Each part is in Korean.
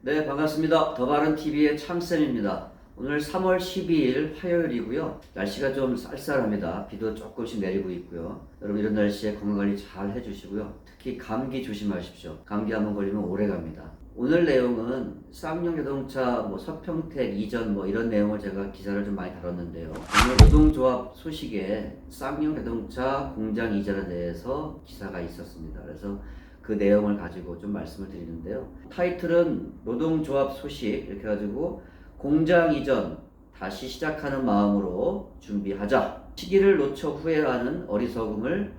네, 반갑습니다. 더 바른 TV의 창쌤입니다. 오늘 3월 12일 화요일이고요. 날씨가 좀 쌀쌀합니다. 비도 조금씩 내리고 있고요. 여러분 이런 날씨에 건강관리 잘 해주시고요. 특히 감기 조심하십시오. 감기 한번 걸리면 오래 갑니다. 오늘 내용은 쌍용 자동차 서평택 이전 이런 내용을 제가 기사를 좀 많이 다뤘는데요. 오늘 노동조합 소식에 쌍용 자동차 공장 이전에 대해서 기사가 있었습니다. 그래서 그 내용을 가지고 좀 말씀을 드리는데요. 타이틀은 노동조합 소식 이렇게 가지고 공장 이전 다시 시작하는 마음으로 준비하자. 시기를 놓쳐 후회하는 어리석음을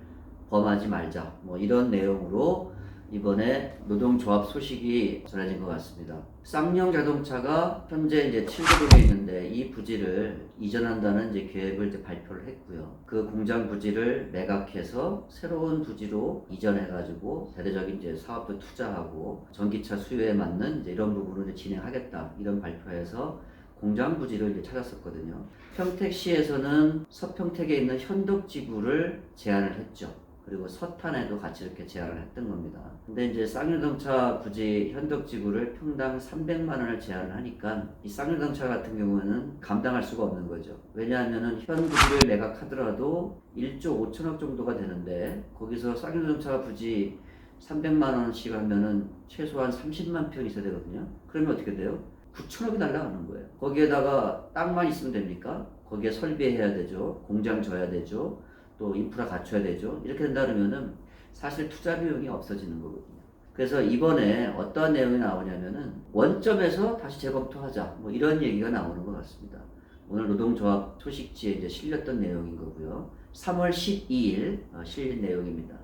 범하지 말자. 이런 내용으로 이번에 노동조합 소식이 전해진 것 같습니다. 쌍용 자동차가 현재 이제 7구동에 있는데 이 부지를 이전한다는 계획을 발표를 했고요. 그 공장 부지를 매각해서 새로운 부지로 이전해가지고 대대적인 사업도 투자하고 전기차 수요에 맞는 이런 부분을 진행하겠다. 이런 발표에서 공장 부지를 찾았었거든요. 평택시에서는 서평택에 있는 현덕지구를 제안을 했죠. 그리고 서탄에도 같이 이렇게 제안을 했던 겁니다. 근데 이제 쌍용자동차 부지 현덕지구를 평당 300만 원을 제안을 하니까 이 쌍용자동차 같은 경우에는 감당할 수가 없는 거죠. 왜냐하면은 현 부지를 매각하더라도 1조 5천억 정도가 되는데 거기서 쌍용자동차 부지 300만 원씩 하면은 최소한 30만 평이 있어야 되거든요. 그러면 어떻게 돼요? 9천억이 날아가는 거예요. 거기에다가 땅만 있으면 됩니까? 거기에 설비해야 되죠. 공장 져야 되죠. 또 인프라 갖춰야 되죠. 이렇게 된다 그러면은 사실 투자 비용이 없어지는 거거든요. 그래서 이번에 어떠한 내용이 나오냐면은 원점에서 다시 재검토하자. 이런 얘기가 나오는 것 같습니다. 오늘 노동조합 소식지에 이제 실렸던 내용인 거고요. 3월 12일 실린 내용입니다.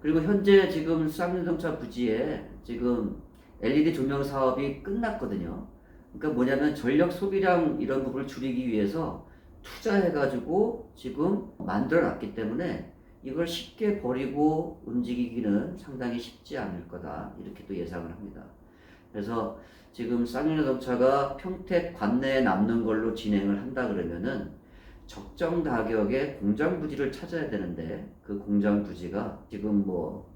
그리고 현재 지금 쌍용자동차 부지에 지금 LED 조명 사업이 끝났거든요. 그러니까 뭐냐면 전력 소비량 이런 부분을 줄이기 위해서 투자해가지고 지금 만들어 놨기 때문에 이걸 쉽게 버리고 움직이기는 상당히 쉽지 않을 거다. 이렇게 또 예상을 합니다. 그래서 지금 쌍용자동차가 평택 관내에 남는 걸로 진행을 한다 그러면은 적정 가격의 공장 부지를 찾아야 되는데 그 공장 부지가 지금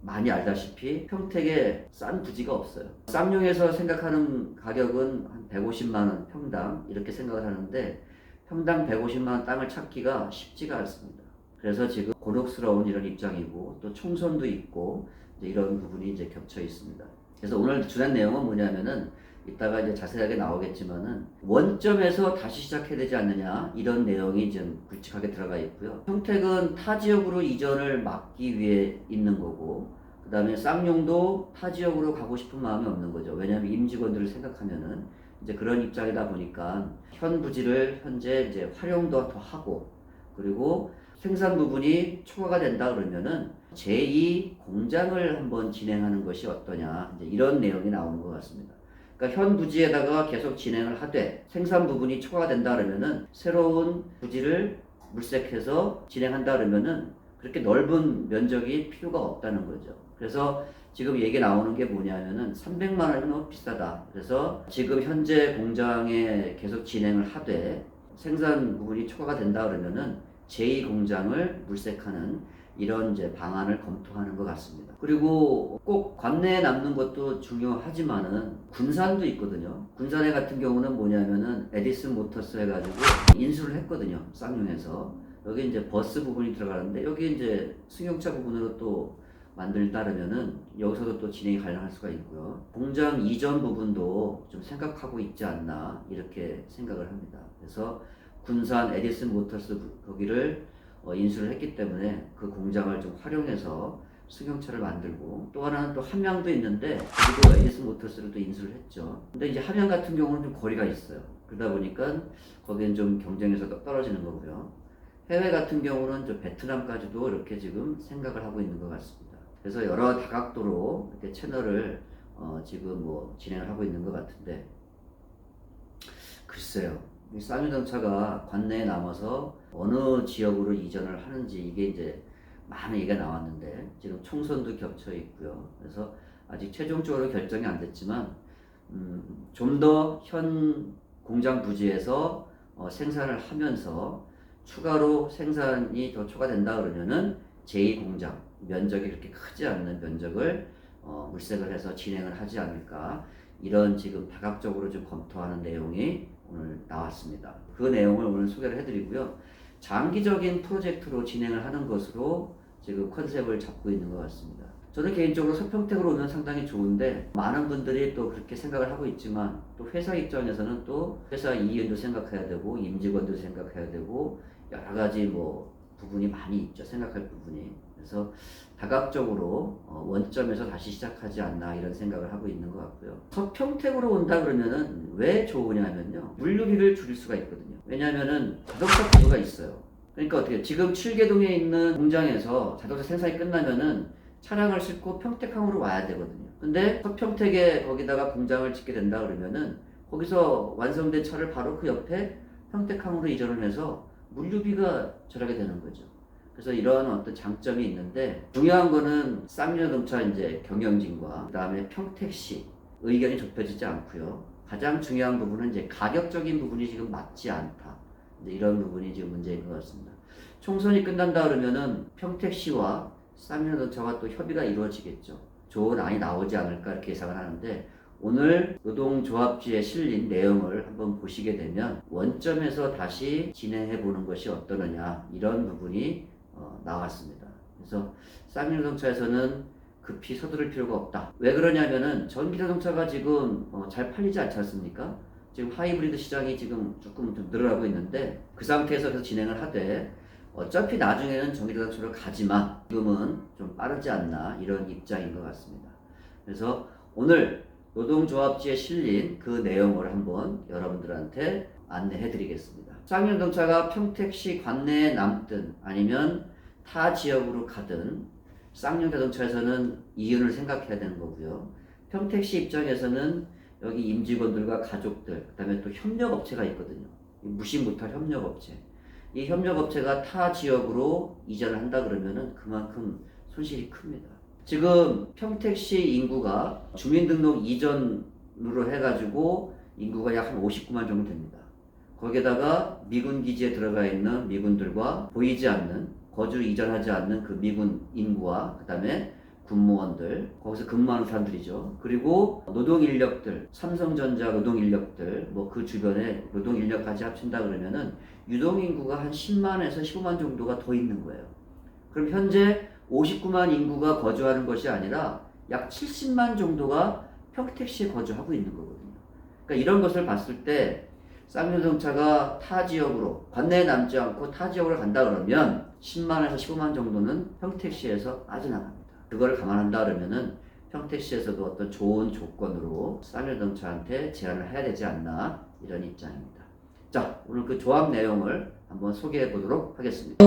많이 알다시피 평택에 싼 부지가 없어요. 쌍용에서 생각하는 가격은 한 150만 원 평당 이렇게 생각을 하는데 평당 150만 원 땅을 찾기가 쉽지가 않습니다. 그래서 지금 곤혹스러운 이런 입장이고 또 총선도 있고 이런 부분이 겹쳐 있습니다. 그래서 오늘 주된 내용은 뭐냐면은 이따가 이제 자세하게 나오겠지만은 원점에서 다시 시작해야 되지 않느냐 이런 내용이 좀 굵직하게 들어가 있고요. 평택은 타 지역으로 이전을 막기 위해 있는 거고 그 다음에 쌍용도 타 지역으로 가고 싶은 마음이 없는 거죠. 왜냐하면 임직원들을 생각하면은 이제 그런 입장이다 보니까 현 부지를 현재 활용도 더 하고 그리고 생산 부분이 초과가 된다 그러면은 제2 공장을 한번 진행하는 것이 어떠냐 이런 내용이 나오는 것 같습니다. 그러니까 현 부지에다가 계속 진행을 하되 생산 부분이 초과가 된다 그러면은 새로운 부지를 물색해서 진행한다 그러면은 그렇게 넓은 면적이 필요가 없다는 거죠. 그래서 지금 얘기 나오는 게 뭐냐면은 300만 원이면 너무 비싸다. 그래서 지금 현재 공장에 계속 진행을 하되 생산 부분이 초과가 된다 그러면은 제2 공장을 물색하는 이런 방안을 검토하는 것 같습니다. 그리고 꼭 관내에 남는 것도 중요하지만은 군산도 있거든요. 군산에 같은 경우는 뭐냐면은 에디슨 모터스 해가지고 인수를 했거든요. 쌍용에서. 여기 버스 부분이 들어가는데 여기 승용차 부분으로 또 만들다르면은 여기서도 또 진행이 가능할 수가 있고요. 공장 이전 부분도 좀 생각하고 있지 않나 이렇게 생각을 합니다. 그래서 군산 에디슨 모터스 거기를 인수를 했기 때문에 그 공장을 좀 활용해서 승용차를 만들고 또 하나는 또 함양도 있는데 그리고 에디슨 모터스를 또 인수를 했죠. 근데 이제 함양 같은 경우는 좀 거리가 있어요. 그러다 보니까 거기는 좀 경쟁에서 떨어지는 거고요. 해외 같은 경우는 저 베트남까지도 이렇게 지금 생각을 하고 있는 것 같습니다. 그래서 여러 다각도로 이렇게 채널을 지금 진행을 하고 있는 것 같은데 글쎄요. 이 쌍용자동차가 관내에 남아서 어느 지역으로 이전을 하는지 이게 많은 얘기가 나왔는데 지금 총선도 겹쳐 있고요. 그래서 아직 최종적으로 결정이 안 됐지만 좀 더 현 공장 부지에서 생산을 하면서 추가로 생산이 더 초과된다 그러면은 제2 공장 면적이 그렇게 크지 않는 면적을 물색을 해서 진행을 하지 않을까 이런 지금 다각적으로 좀 검토하는 내용이 오늘 나왔습니다. 그 내용을 오늘 소개를 해드리고요. 장기적인 프로젝트로 진행을 하는 것으로 지금 컨셉을 잡고 있는 것 같습니다. 저는 개인적으로 서평택으로 오면 상당히 좋은데 많은 분들이 또 그렇게 생각을 하고 있지만 또 회사 입장에서는 또 회사 이익도 생각해야 되고 임직원도 생각해야 되고 여러 가지 뭐 부분이 많이 있죠. 생각할 부분이. 그래서 다각적으로 원점에서 다시 시작하지 않나 이런 생각을 하고 있는 것 같고요. 서평택으로 온다 그러면은 왜 좋으냐면요. 물류비를 줄일 수가 있거든요. 왜냐하면은 자동차 구조가 있어요. 그러니까 어떻게 지금 칠계동에 있는 공장에서 자동차 생산이 끝나면은 차량을 싣고 평택항으로 와야 되거든요. 근데 서평택에 거기다가 공장을 짓게 된다 그러면은 거기서 완성된 차를 바로 그 옆에 평택항으로 이전을 해서 물류비가 절약이 되는 거죠. 그래서 이런 어떤 장점이 있는데 중요한 거는 쌍용자동차 이제 경영진과 그 다음에 평택시 의견이 좁혀지지 않고요. 가장 중요한 부분은 이제 가격적인 부분이 지금 맞지 않다. 이제 이런 부분이 지금 문제인 것 같습니다. 총선이 끝난다 그러면은 평택시와 쌍용자동차와 또 협의가 이루어지겠죠. 좋은 안이 나오지 않을까 이렇게 예상을 하는데 오늘 노동조합지에 실린 내용을 한번 보시게 되면 원점에서 다시 진행해 보는 것이 어떠느냐 이런 부분이 나왔습니다. 그래서 쌍용자동차에서는 급히 서두를 필요가 없다. 왜 그러냐면은 전기자동차가 지금 잘 팔리지 않지 않습니까? 지금 하이브리드 시장이 지금 조금 좀 늘어나고 있는데 그 상태에서 계속 진행을 하되 어차피 나중에는 전기자동차로 가지만 지금은 좀 빠르지 않나 이런 입장인 것 같습니다. 그래서 오늘 노동조합지에 실린 그 내용을 한번 여러분들한테 안내해 드리겠습니다. 쌍용자동차가 평택시 관내에 남든 아니면 타 지역으로 가든 쌍용자동차에서는 이윤을 생각해야 되는 거고요. 평택시 입장에서는 여기 임직원들과 가족들, 그 다음에 또 협력업체가 있거든요. 무시 못할 협력업체. 이 협력업체가 타 지역으로 이전을 한다 그러면은 그만큼 손실이 큽니다. 지금 평택시 인구가 주민등록 이전으로 해가지고 인구가 약 한 59만 정도 됩니다. 거기에다가 미군 기지에 들어가 있는 미군들과 보이지 않는 거주 이전하지 않는 그 미군 인구와 그 다음에 군무원들, 거기서 근무하는 사람들이죠. 그리고 노동인력들, 삼성전자 노동인력들, 뭐 그 주변에 노동인력까지 합친다 그러면은 유동인구가 한 10만에서 15만 정도가 더 있는 거예요. 그럼 현재 59만 인구가 거주하는 것이 아니라 약 70만 정도가 평택시에 거주하고 있는 거거든요. 그러니까 이런 것을 봤을 때 쌍용자동차가 타 지역으로 관내에 남지 않고 타 지역으로 간다 그러면 10만에서 15만 정도는 평택시에서 빠져나갑니다. 그걸 감안한다 그러면은 평택시에서도 어떤 좋은 조건으로 쌍용자동차한테 제안을 해야 되지 않나 이런 입장입니다. 자, 오늘 그 조합 내용을 한번 소개해 보도록 하겠습니다.